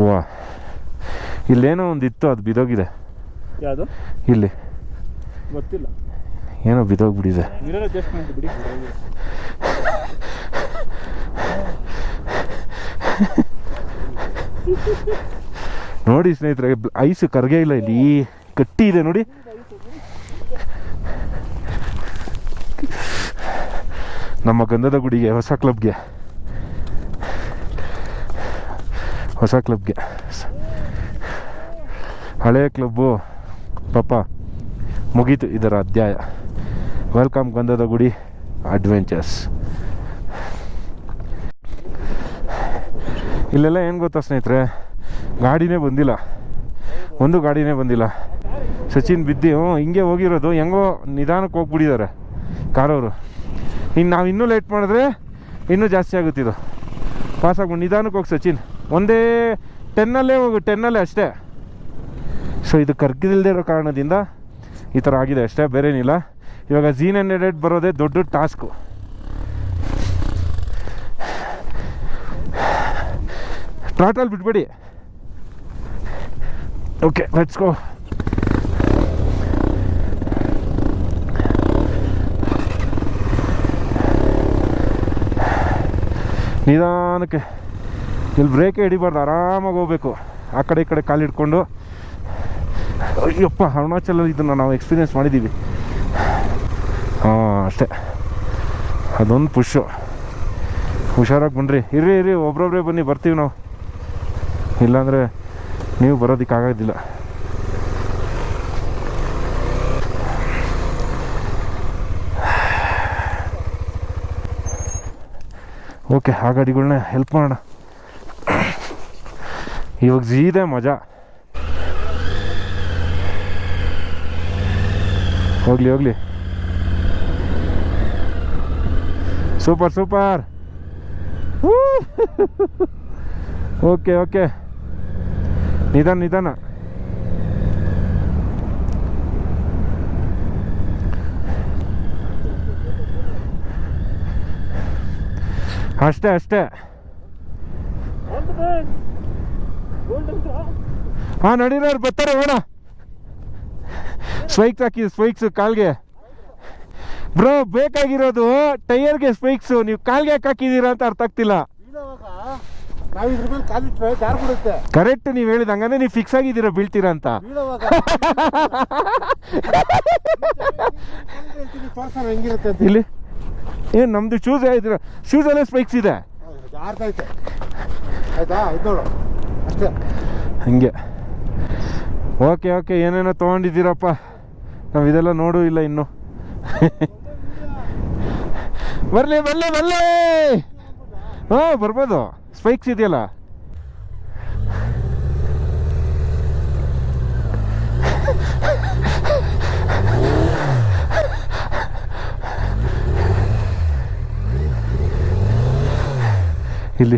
ವಾ, ಇಲ್ಲೇನೋ ಒಂದು ಇತ್ತು, ಅದು ಬಿದೋಗಿದೆ. ಯಾವುದು ಇಲ್ಲಿ ಗೊತ್ತಿಲ್ಲ, ಏನೋ ಬಿದೋಗ್ಬಿಟ್ಟಿದೆ. ನೋಡಿ ಸ್ನೇಹಿತರೆ, ಐಸ್ ಕರ್ಗೆ ಇಲ್ಲ, ಇಲ್ಲಿ ಗಟ್ಟಿ ಇದೆ ನೋಡಿ. ನಮ್ಮ ಗಂಧದ ಗುಡಿಗೆ, ಹೊಸ ಕ್ಲಬ್ಗೆ ಹಳೆಯ ಕ್ಲಬ್ಬು ಪಾಪ ಮುಗೀತು ಇದರ ಅಧ್ಯಾಯ. ವೆಲ್ಕಮ್ ಗಂಧದ ಗುಡಿ ಅಡ್ವೆಂಚರ್ಸ್. ಇಲ್ಲೆಲ್ಲ ಏನು ಗೊತ್ತಾ ಸ್ನೇಹಿತರೆ, ಗಾಡಿನೇ ಬಂದಿಲ್ಲ, ಒಂದು ಗಾಡಿನೇ ಬಂದಿಲ್ಲ. ಸಚಿನ್ ಬಿದ್ದು ಹಿಂಗೆ ಹೋಗಿರೋದು, ಹೆಂಗೋ ನಿಧಾನಕ್ಕೆ ಹೋಗ್ಬಿಟ್ಟಿದ್ದಾರೆ ಕಾರವರು. ನಾವು ಇನ್ನೂ ಲೇಟ್ ಮಾಡಿದ್ರೆ ಇನ್ನೂ ಜಾಸ್ತಿ ಆಗುತ್ತಿದ್ದು. ಪಾಸ್ ಆಗ್ಬಿಟ್ಟು ನಿಧಾನಕ್ಕೆ ಹೋಗಿ ಸಚಿನ್, ಒಂದೇ 10 ಹೋಗು, 10 ಅಷ್ಟೇ. ಸೊ ಇದು ಕರ್ಗಿಲ್ದೇ ಇರೋ ಕಾರಣದಿಂದ ಈ ಥರ ಆಗಿದೆ ಅಷ್ಟೇ, ಬೇರೇನಿಲ್ಲ. ಇವಾಗ Z900 ಬರೋದೇ ದೊಡ್ಡ ಟಾಸ್ಕು. ಥ್ರಾಟಲ್ ಬಿಟ್ಬೇಡಿ. Okay, let's go. ನಿಧಾನಕ್ಕೆ, ಇಲ್ಲಿ ಬ್ರೇಕೇ ಹಿಡಿಬಾರ್ದು, ಆರಾಮಾಗಿ ಹೋಗ್ಬೇಕು. ಆ ಕಡೆ ಈ ಕಡೆ ಕಾಲು ಹಿಡ್ಕೊಂಡು. ಅಯ್ಯಪ್ಪ, ಅರುಣಾಚಲಲ್ಲಿ ಇದನ್ನು ನಾವು ಎಕ್ಸ್ಪೀರಿಯೆನ್ಸ್ ಮಾಡಿದ್ದೀವಿ. ಹಾಂ ಅಷ್ಟೇ, ಅದೊಂದು ಪುಷು. ಹುಷಾರಾಗಿ ಬನ್ನಿರಿ, ಇರ್ರಿ ಒಬ್ರೊಬ್ಬರೇ ಬನ್ನಿ, ಬರ್ತೀವಿ ನಾವು. ಇಲ್ಲಾಂದರೆ ನೀವು ಬರೋದಕ್ಕಾಗೋದಿಲ್ಲ. ಓಕೆ, ಆ ಗಾಡಿಗಳನ್ನ ಹೆಲ್ಪ್ ಮಾಡೋಣ. ಇವಾಗ ಜೀದೆ ಮಜಾ. ಹೋಗ್ಲಿ, ಸೂಪರ್. ಓಕೆ, ನಿಧಾನ. ಅಷ್ಟೇ. ಹಾಂ, ನಡೀರೋರು ಬರ್ತಾರೆ, ಹೋಣ. ಸ್ಪೈಕ್ಸ್ ಹಾಕಿ, ಸ್ಪೈಕ್ಸು ಕಾಲ್ಗೆ. ಬ್ರೋ, ಬೇಕಾಗಿರೋದು ಟೈರ್ಗೆ ಸ್ಪೈಕ್ಸು, ನೀವು ಕಾಲ್ಗೆ ಯಾಕೆ ಹಾಕಿದ್ದೀರಾ ಅಂತ ಅರ್ಥ ಆಗ್ತಿಲ್ಲ. ಕರೆಕ್ಟ್, ನೀವು ಹೇಳಿದ ಹಂಗಂದ್ರೆ ನೀವು ಫಿಕ್ಸ್ ಆಗಿದ್ದೀರಾ ಬೀಳ್ತೀರಾ ಅಂತ. ಇಲ್ಲಿ ಏನು ನಮ್ದು ಶೂಸ್ ಇದ್ದೀರಾ, ಶೂಸಲ್ಲೇ ಸ್ಪೈಕ್ಸ್ ಇದೆ ಹಂಗೆ. ಓಕೆ, ಏನೇನೋ ತೊಗೊಂಡಿದ್ದೀರಪ್ಪ, ನಾವು ಇದೆಲ್ಲ ನೋಡೂ ಇಲ್ಲ ಇನ್ನು. ಬರ್ಲಿ. ಹಾಂ, ಬರ್ಬೋದು, ಸ್ಪೈಕ್ಸ್ ಇದೆಯಲ್ಲ. ಇಲ್ಲಿ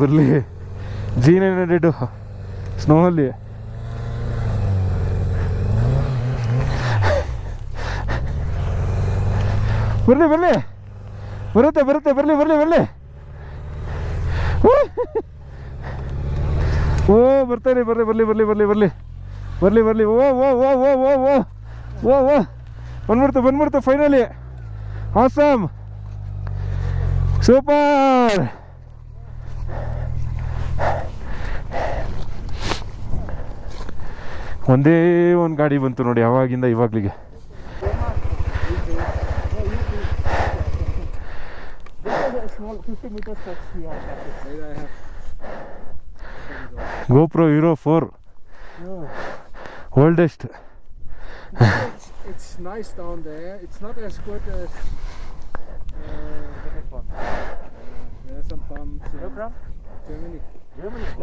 ಬರ್ಲಿ. Z900 ಸ್ನೋ ಅಲ್ಲಿ. ಬರ್ಲಿ, ಬರುತ್ತೆ, ಬರ್ಲಿ. ಓ, ಬರ್ತಾರೆ, ಬರ್ಲಿ. ಓ ಬಂದ್ಬಿಡ್ತು ಫೈನಲಿ. Awesome, super. ಒಂದೇ ಒಂದು ಗಾಡಿ ಬಂತು ನೋಡಿ, ಯಾವಾಗಿಂದ ಇವಾಗ್ಲಿಗೆ. small 50 meters touch here. GoPro Hero 4 oldest. It's nice down there. It's not as good as there's some bumps in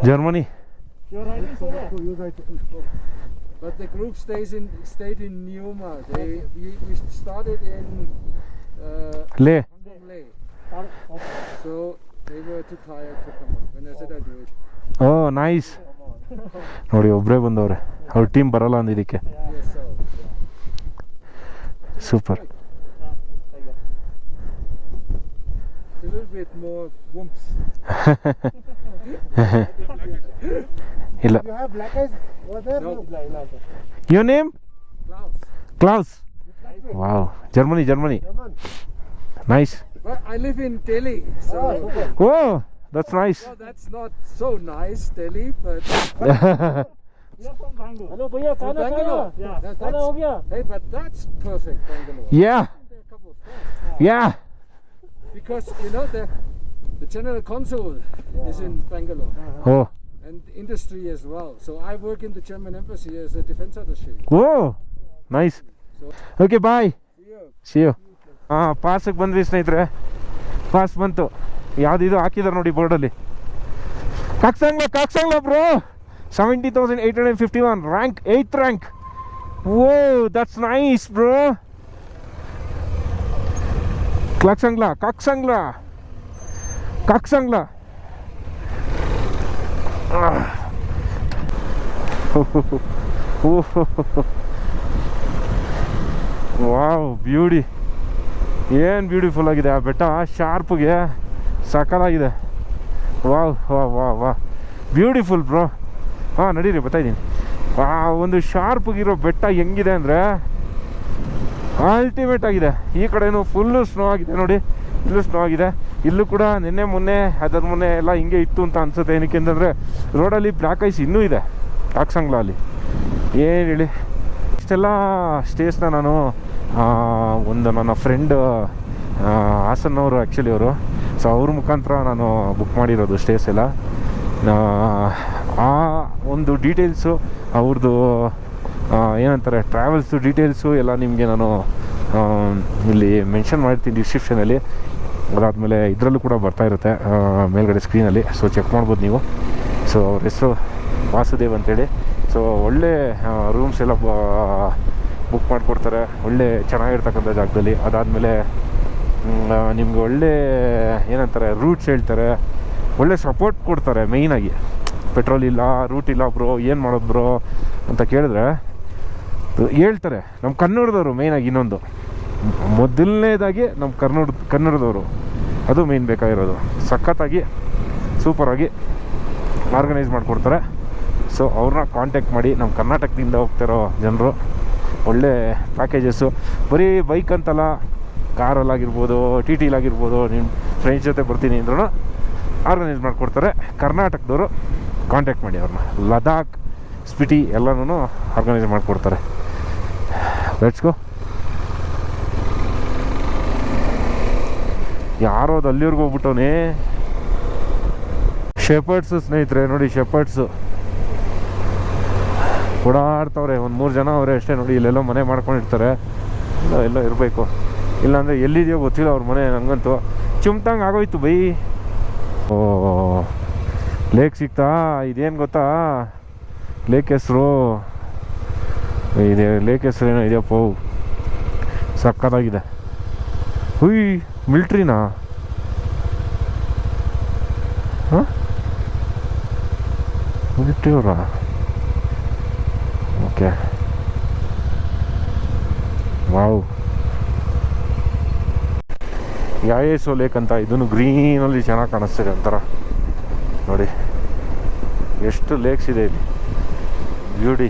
Germany. You're riding solo? But the group stayed in Nyuma. We started in Leh. Leh. Okay. So they were too tired to come on. When I said I do it. Oh nice. ನೋಡಿ ಒಬ್ಬರೇ ಬಂದವ್ರೆ, ಅವ್ರ team ಬರಲ್ಲ ಅಂದಿದ್ದಕ್ಕೆ. Yes, sir. Super. It's a little bit more whoops. ಇಲ್ಲ. You have black eyes over there? No. Your name? Klaus. Klaus. Wow. Germany. German. Nice. But I live in Delhi, so Oh, that's nice. well, that's not so nice, Delhi, but You're from Bangalore. Hello, भैया from खाना Bangalore. खाया? That- खाना हो गया? Hey, but that's perfect, Bangalore. Yeah. There are a couple of times. Yeah. Because you know the general consul is in Bangalore Oh. and industry as well. So I work in the German embassy as a defense attaché. Oh. Nice. Okay, bye. See you. See you. ಹಾಂ, ಪಾಸಿಗೆ ಬಂದ್ವಿ ಸ್ನೇಹಿತರೆ. Pass ಬಂತು. ಯಾವುದಿದು ಹಾಕಿದಾರೆ ನೋಡಿ ಬೋರ್ಡಲ್ಲಿ. ಕಾಕ್ಸಂಗ್ಲ bro. 70,851 rank, 8th rank. Oh, that's nice bro. ಕಾಕ್ಸಂಗ್ಲ. Wow, beauty. ಏನು ಬ್ಯೂಟಿಫುಲ್ ಆಗಿದೆ ಆ ಬೆಟ್ಟ. ಶಾರ್ಪ್ಗೆ ಸಕಲಾಗಿದೆ. Wow beautiful bro. ಹಾಂ, ನಡೀರಿ, ಬರ್ತಾಯಿದ್ದೀನಿ. ಒಂದು ಶಾರ್ಪ್ಗಿರೋ ಬೆಟ್ಟ ಹೆಂಗಿದೆ ಅಂದರೆ ಅಲ್ಟಿಮೇಟ್ ಆಗಿದೆ. ಈ ಕಡೆನೂ ಫುಲ್ಲು ಸ್ನೋ ಆಗಿದೆ ನೋಡಿ, ಇಲ್ಲೂ ಸ್ನೋ ಆಗಿದೆ. ಇಲ್ಲೂ ಕೂಡ ನಿನ್ನೆ ಮೊನ್ನೆ ಅದರ ಮೊನ್ನೆ ಎಲ್ಲ ಹಿಂಗೆ ಇತ್ತು ಅಂತ ಅನಿಸುತ್ತೆ. ಏನಕ್ಕೆ ಅಂತಂದರೆ ರೋಡಲ್ಲಿ ಬ್ಲ್ಯಾಕ್ ಐಸ್ ಇನ್ನೂ ಇದೆ ಕಾಕ್ಸಂಗ್ಲ ಅಲ್ಲಿ. ಏನು ಹೇಳಿ, ಇಷ್ಟೆಲ್ಲ ಸ್ಟೇಸ್ನ ನಾನು ಒಂದು ನನ್ನ ಫ್ರೆಂಡ್ ಹಾಸನ್ನವರು ಆ್ಯಕ್ಚುಲಿ ಅವರು, ಸೊ ಅವ್ರ ಮುಖಾಂತರ ನಾನು ಬುಕ್ ಮಾಡಿರೋದು ಸ್ಟೇಸ್ ಎಲ್ಲ. ಆ ಒಂದು ಡೀಟೇಲ್ಸು ಅವ್ರದ್ದು ಏನಂತಾರೆ ಟ್ರಾವೆಲ್ಸು ಡೀಟೇಲ್ಸು ಎಲ್ಲ ನಿಮಗೆ ನಾನು ಇಲ್ಲಿ ಮೆನ್ಷನ್ ಮಾಡ್ತೀನಿ ಡಿಸ್ಕ್ರಿಪ್ಷನಲ್ಲಿ. ಅದಾದಮೇಲೆ ಇದರಲ್ಲೂ ಕೂಡ ಬರ್ತಾಯಿರುತ್ತೆ ಮೇಲ್ಗಡೆ ಸ್ಕ್ರೀನಲ್ಲಿ, ಸೊ ಚೆಕ್ ಮಾಡ್ಬೋದು ನೀವು. ಸೊ ಅವ್ರ ಹೆಸರು ವಾಸುದೇವ್ ಅಂತೇಳಿ. ಸೊ ಒಳ್ಳೆ ರೂಮ್ಸ್ ಎಲ್ಲ ಬುಕ್ ಮಾಡಿಕೊಡ್ತಾರೆ, ಒಳ್ಳೆ ಚೆನ್ನಾಗಿರ್ತಕ್ಕಂಥ ಜಾಗದಲ್ಲಿ. ಅದಾದಮೇಲೆ ನಿಮ್ಗೆ ಒಳ್ಳೆ ಏನಂತಾರೆ ರೂಟ್ಸ್ ಹೇಳ್ತಾರೆ, ಒಳ್ಳೆ ಸಪೋರ್ಟ್ ಕೊಡ್ತಾರೆ. ಮೇಯ್ನಾಗಿ ಪೆಟ್ರೋಲ್ ಇಲ್ಲ, ರೂಟ್ ಇಲ್ಲ ಬ್ರೋ, ಏನು ಮಾಡೋದು ಬ್ರೋ ಅಂತ ಕೇಳಿದ್ರೆ ಹೇಳ್ತಾರೆ. ನಮ್ಮ ಕನ್ನಡದವರು ಮೇಯ್ನಾಗಿ ಇನ್ನೊಂದು ಮೊದಲನೇದಾಗಿ ನಮ್ಮ ಕನ್ನಡದವರು, ಅದು ಮೇಯ್ನ್ ಬೇಕಾಗಿರೋದು. ಸಖತ್ತಾಗಿ ಸೂಪರಾಗಿ ಆರ್ಗನೈಸ್ ಮಾಡಿಕೊಡ್ತಾರೆ. ಸೊ ಅವ್ರನ್ನ ಕಾಂಟ್ಯಾಕ್ಟ್ ಮಾಡಿ. ನಮ್ಮ ಕರ್ನಾಟಕದಿಂದ ಹೋಗ್ತಿರೋ ಜನರು ಒಳ್ಳೆ ಪ್ಯಾಕೇಜಸ್ಸು, ಬರೀ ಬೈಕ್ ಅಂತಲ್ಲ, ಕಾರಲ್ಲಾಗಿರ್ಬೋದು, ಟಿ ಟಿಲಾಗಿರ್ಬೋದು, ನಿಮ್ಮ ಫ್ರೆಂಡ್ಸ್ ಜೊತೆ ಬರ್ತೀನಿ ಅಂದ್ರೂ ಆರ್ಗನೈಸ್ ಮಾಡಿಕೊಡ್ತಾರೆ. ಕರ್ನಾಟಕದವರು ಕಾಂಟ್ಯಾಕ್ಟ್ ಮಾಡಿ ಅವ್ರನ್ನ. ಲದಾಖ್, ಸ್ಪಿಟಿ ಎಲ್ಲನೂ ಆರ್ಗನೈಸ್ ಮಾಡಿಕೊಡ್ತಾರೆ. Let's go. ಯಾರೋ ಅದು ಅಲ್ಲಿವರೆಗೂ ಹೋಗ್ಬಿಟ್ಟವನೇ. ಶೆಪರ್ಡ್ಸು ಸ್ನೇಹಿತರೆ ನೋಡಿ, ಶೆಪರ್ಡ್ಸು ಓಡಾಡ್ತವ್ರೆ. ಒಂದು 3 ಜನ ಅವರೇ ಅಷ್ಟೇ ನೋಡಿ. ಇಲ್ಲೆಲ್ಲೋ ಮನೆ ಮಾಡ್ಕೊಂಡಿರ್ತಾರೆ, ಎಲ್ಲೋ ಇರಬೇಕು. ಇಲ್ಲಾಂದರೆ ಎಲ್ಲಿದೆಯೋ ಗೊತ್ತಿಲ್ಲ ಅವ್ರ ಮನೆ. ನನಗಂತೂ ಚುಮ್ತಂಗೆ ಆಗೋಯ್ತು ಬೈ. ಓ, ಲೇಕ್ ಸಿಗ್ತಾ? ಇದೇನು ಗೊತ್ತಾ ಲೇಕ್ ಹೆಸರು? ಇದೆ ಲೇಕ್ ಹೆಸರೇನೋ ಇದೆಯಪ್ಪ, ಸಕ್ಕತ್ತಾಗಿದೆ. ಹುಯ್, ಮಿಲ್ಟ್ರಿನಾ? ಹಾಂ, ಮಿಲ್ಟ್ರಿ ಅವರಾ? Okay, wow. ಯಾಯೇಸೋ ಲೇಕ್ ಅಂತ. ಇದನ್ನು ಗ್ರೀನಲ್ಲಿ ಚೆನ್ನಾಗಿ ಕಾಣಿಸ್ತಿದೆ ಒಂಥರ ನೋಡಿ. ಎಷ್ಟು ಲೇಕ್ಸ್ ಇದೆ ಇಲ್ಲಿ, ಬ್ಯೂಟಿ.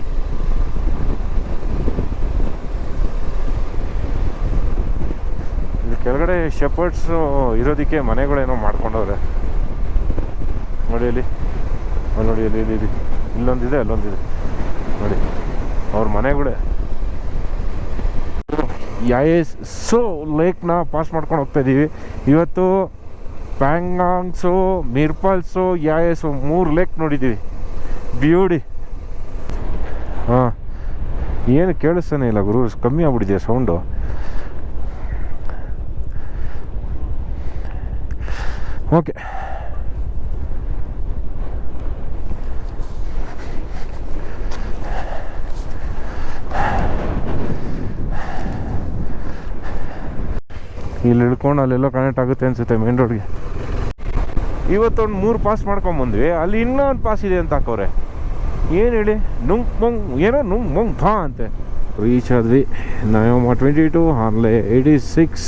ಇಲ್ಲಿ ಕೆಳಗಡೆ ಶೆಪರ್ಡ್ಸು ಇರೋದಕ್ಕೆ ಮನೆಗಳೇನೋ ಮಾಡ್ಕೊಂಡವ್ರೆ ನೋಡಿ. ಅಲ್ಲಿ ನೋಡಿ, ಇಲ್ಲಿ ಇಲ್ಲೊಂದಿದೆ, ಅಲ್ಲೊಂದಿದೆ ನೋಡಿ ಅವ್ರ ಮನೆಗಳೇ. ಯಾಯೇಸೋ ಲೇಕ್ನ ಪಾಸ್ ಮಾಡ್ಕೊಂಡು ಹೋಗ್ತಾ ಇದ್ದೀವಿ ಇವತ್ತು. ಪ್ಯಾಂಗಾಂಗ್ಸು, ಮಿರ್ಪಲ್ಸು, ಯಾಯೇಸು 3 ಲೇಕ್ ನೋಡಿದ್ದೀವಿ ಬ್ಯೂಟಿ. ಹಾಂ, ಏನು ಕೇಳಿಸ್ತಾನೆ ಇಲ್ಲ ಗುರು, ಕಮ್ಮಿ ಆಗ್ಬಿಟ್ಟಿದೆ ಸೌಂಡು. ಓಕೆ, ಇಲ್ಲಿ ಇಳ್ಕೊಂಡು ಅಲ್ಲೆಲ್ಲೋ ಕನೆಕ್ಟ್ ಆಗುತ್ತೆ ಅನಿಸುತ್ತೆ ಮೇನ್ ರೋಡ್ಗೆ. ಇವತ್ತೊಂದು 3 ಪಾಸ್ ಮಾಡ್ಕೊಂಬಂದ್ವಿ, ಅಲ್ಲಿ ಇನ್ನೊಂದು ಪಾಸ್ ಇದೆ ಅಂತ ಹಾಕವ್ರೆ. ಏನು ಹೇಳಿ, ನುಂಗ್ ಮೊಂಗ್ ಏನೋ ನುಂಗ್ ಮೊಂಗ್ ಭಾ ಅಂತೆ. ರೀಚ್ ಆದ್ವಿ. ನಯೋಮ 22, ಹಾರ್ಲೆ 86,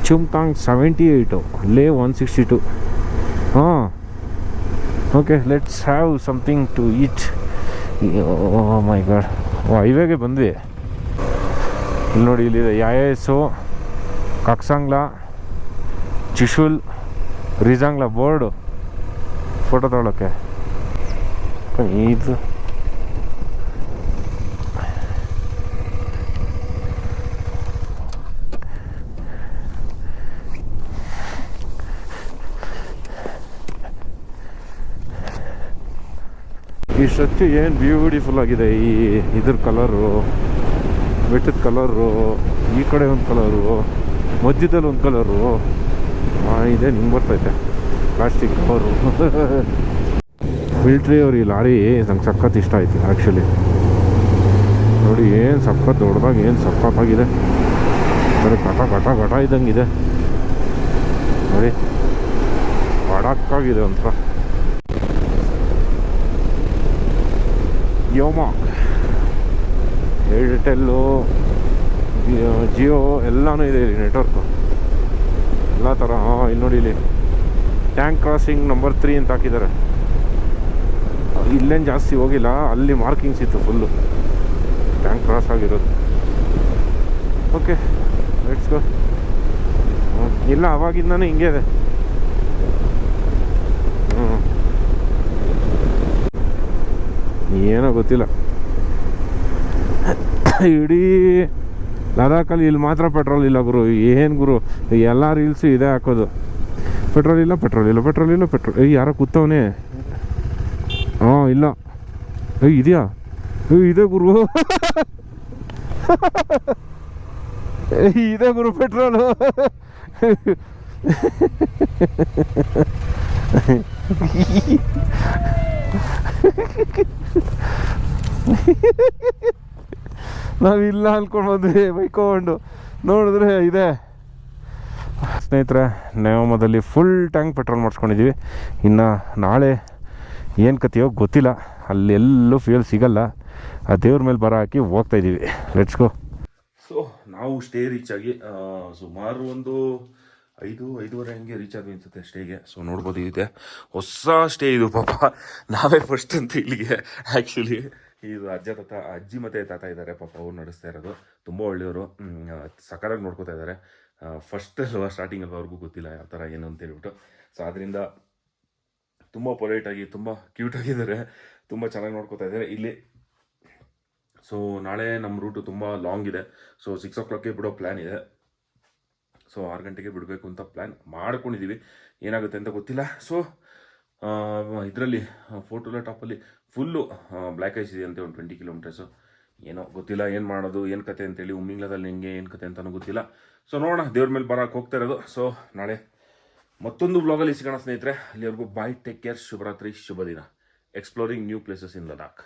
ಚುಮ್ತಾಂಗ್ 78, ಲೇ 162. ಹಾಂ, okay, let's have something to eat. Oh my God, ಹೈವೇಗೆ ಬಂದ್ವಿ. ಇಲ್ಲಿ ನೋಡಿ, ಇಲ್ಲಿದೆ ಯಾಯಸು, ಕಾಕ್ಸಾಂಗ್ಲಾ, ಚಿಶುಲ್, ರಿಜಾಂಗ್ಲಾ ಬೋರ್ಡು ಫೋಟೋ ತಗೊಳ್ಳೋಕ್ಕೆ. ಇದು ಈ ಸ್ಟ್ರಚ್ಚು ಏನು ಬ್ಯೂಟಿಫುಲ್ ಆಗಿದೆ. ಈ ಇದ್ರ ಕಲರು, ಬೆಟ್ಟದ ಕಲರು, ಈ ಕಡೆ ಒಂದು ಕಲರು, ಮಧ್ಯದಲ್ಲಿ ಒಂದು ಕಲರು ಇದೆ. ನಿಮ್ಗೆ ಬರ್ತೈತೆ ಪ್ಲಾಸ್ಟಿಕ್ ಕವರು. ಮಿಲ್ಟ್ರಿ ಅವ್ರು ಈ ಲಾರಿ ನಂಗೆ ಸಖತ್ ಇಷ್ಟ ಆಯ್ತು ಆ್ಯಕ್ಚುಲಿ. ನೋಡಿ ಏನು ಸಖತ್ ದೊಡ್ಡದಾಗಿ, ಏನು ಸಖತ್ತಾಗಿದೆ. ಬರೀ ಘಟ ಇದ್ದಂಗಿದೆ ನೋಡಿ, ಅಡಕ್ಕಾಗಿದೆ ಒಂಥರ. ಯೋಮಾ, ಏರ್ಟೆಲ್ಲು, ಜಿಯೋ ಎಲ್ಲನೂ ಇದೆ ಇಲ್ಲಿ ನೆಟ್ವರ್ಕು ಎಲ್ಲ ಥರ. ಹಾಂ, ಇಲ್ಲಿ ನೋಡಿ, ಇಲ್ಲಿ ಟ್ಯಾಂಕ್ ಕ್ರಾಸಿಂಗ್ ನಂಬರ್ 3 ಅಂತ ಹಾಕಿದ್ದಾರೆ. ಇಲ್ಲೇನು ಜಾಸ್ತಿ ಹೋಗಿಲ್ಲ, ಅಲ್ಲಿ ಮಾರ್ಕಿಂಗ್ಸ್ ಇತ್ತು ಫುಲ್ಲು ಟ್ಯಾಂಕ್ ಕ್ರಾಸ್ ಆಗಿರೋದು. ಓಕೆ, ಲೆಟ್ಸ್ ಗೋ. ಇಲ್ಲ, ಅವಾಗಿಂದನೂ ಹಿಂಗೆ ಇದೆ. ಏನೋ ಗೊತ್ತಿಲ್ಲ, ಇಡೀ ಲದಾಖಲ್ಲಿ ಇಲ್ಲಿ ಮಾತ್ರ ಪೆಟ್ರೋಲ್ ಇಲ್ಲ ಗುರು. ಏನು ಗುರು, ಎಲ್ಲ ರೀಲ್ಸು ಇದೇ ಹಾಕೋದು, ಪೆಟ್ರೋಲ್ ಇಲ್ಲ, ಪೆಟ್ರೋಲ್ ಇಲ್ಲ, ಪೆಟ್ರೋಲ್ ಇಲ್ಲ, ಪೆಟ್ರೋಲ್. ಯಾರೋ ಕೂತವನೇ. ಹಾಂ, ಇಲ್ಲ, ಇದೆಯಾ? ಇದೆ ಗುರು, ಇದೆ ಗುರು ಪೆಟ್ರೋಲು. ನಾವಿಲ್ಲ ಅನ್ಕೊಂಡು ಬಂದ್ವಿ ಬೈಕೊಂಡು, ನೋಡಿದ್ರೆ ಇದೆ. ಸ್ನೇಹಿತರೆ, ನಯೋಮದಲ್ಲಿ ಫುಲ್ ಟ್ಯಾಂಕ್ ಪೆಟ್ರೋಲ್ ಮಾಡಿಸ್ಕೊಂಡಿದ್ದೀವಿ. ಇನ್ನು ನಾಳೆ ಏನು ಕತೆಯೋ ಗೊತ್ತಿಲ್ಲ, ಅಲ್ಲೆಲ್ಲೂ ಫ್ಯೂಯಲ್ ಸಿಗಲ್ಲ. ಆ ದೇವ್ರ ಮೇಲೆ ಬರ ಹಾಕಿ ಹೋಗ್ತಾಯಿದ್ದೀವಿ. Let's go. ಸೊ ನಾವು ಸ್ಟೇ ರೀಚ್ ಆಗಿ ಸುಮಾರು ಒಂದು 5-5:30 ಹಂಗೆ ರೀಚ್ ಆದ್ವಿ ಅನ್ಸುತ್ತೆ ಸ್ಟೇಗೆ. ಸೊ ನೋಡ್ಬೋದು, ಇದೆ ಹೊಸ ಸ್ಟೇ ಇದು. ಪಾಪ ನಾವೇ ಫಸ್ಟ್ ಅಂತ ಇಲ್ಲಿಗೆ. ಆ್ಯಕ್ಚುಲಿ ಇದು ಅಜ್ಜಿ ಮತ್ತು ತಾತ ಇದ್ದಾರೆ ಪಾಪ, ಅವ್ರು ನಡೆಸ್ತಾ ಇರೋದು. ತುಂಬ ಒಳ್ಳೆಯವರು, ಸಕಾಲಾಗಿ ನೋಡ್ಕೋತಾ ಇದ್ದಾರೆ. ಫಸ್ಟ್ ಅಲ್ವಾ, ಸ್ಟಾರ್ಟಿಂಗ್ ಅವ್ರಿಗೂ ಗೊತ್ತಿಲ್ಲ ಯಾವ ಥರ ಏನು ಅಂತ ಹೇಳ್ಬಿಟ್ಟು. ಸೊ ಅದರಿಂದ ತುಂಬ ಪೊಲೈಟಾಗಿ, ತುಂಬ ಕ್ಯೂಟಾಗಿದ್ದಾರೆ, ತುಂಬ ಚೆನ್ನಾಗಿ ನೋಡ್ಕೋತಾ ಇದ್ದಾರೆ ಇಲ್ಲಿ. ಸೊ ನಾಳೆ ನಮ್ಮ ರೂಟು ತುಂಬ ಲಾಂಗ್ ಇದೆ. ಸೊ 6 o'clock ಬಿಡೋ ಪ್ಲ್ಯಾನ್ ಇದೆ. ಸೊ 6 ಗಂಟೆಗೆ ಬಿಡಬೇಕು ಅಂತ ಪ್ಲ್ಯಾನ್ ಮಾಡ್ಕೊಂಡಿದ್ದೀವಿ. ಏನಾಗುತ್ತೆ ಅಂತ ಗೊತ್ತಿಲ್ಲ. ಸೊ ಇದರಲ್ಲಿ ಫೋಟೋಲ ಟಾಪಲ್ಲಿ ಫುಲ್ಲು ಬ್ಲ್ಯಾಕ್ ಐಸ್ ಇದೆ ಅಂತೆ, ಒಂದು 20 kilometers. ಏನೋ ಗೊತ್ತಿಲ್ಲ ಏನು ಮಾಡೋದು, ಏನು ಕತೆ ಅಂತೇಳಿ. ಉಮ್ಮಿಂಗ್ಲದಲ್ಲಿ ಹೆಂಗೆ ಏನು ಕತೆ ಅಂತಲೂ ಗೊತ್ತಿಲ್ಲ. ಸೊ ನೋಡೋಣ, ದೇವ್ರ ಮೇಲೆ ಬರೋಕ್ಕೆ ಹೋಗ್ತಾ ಇರೋದು. ಸೊ ನಾಳೆ ಮತ್ತೊಂದು ಬ್ಲಾಗಲ್ಲಿ ಸಿಗೋಣ ಸ್ನೇಹಿತರೆ. ಅಲ್ಲಿವರೆಗೂ ಬಾಯ್, ಟೇಕ್ ಕೇರ್, ಶುಭರಾತ್ರಿ, ಶುಭ ದಿನ. Exploring new places in Ladakh.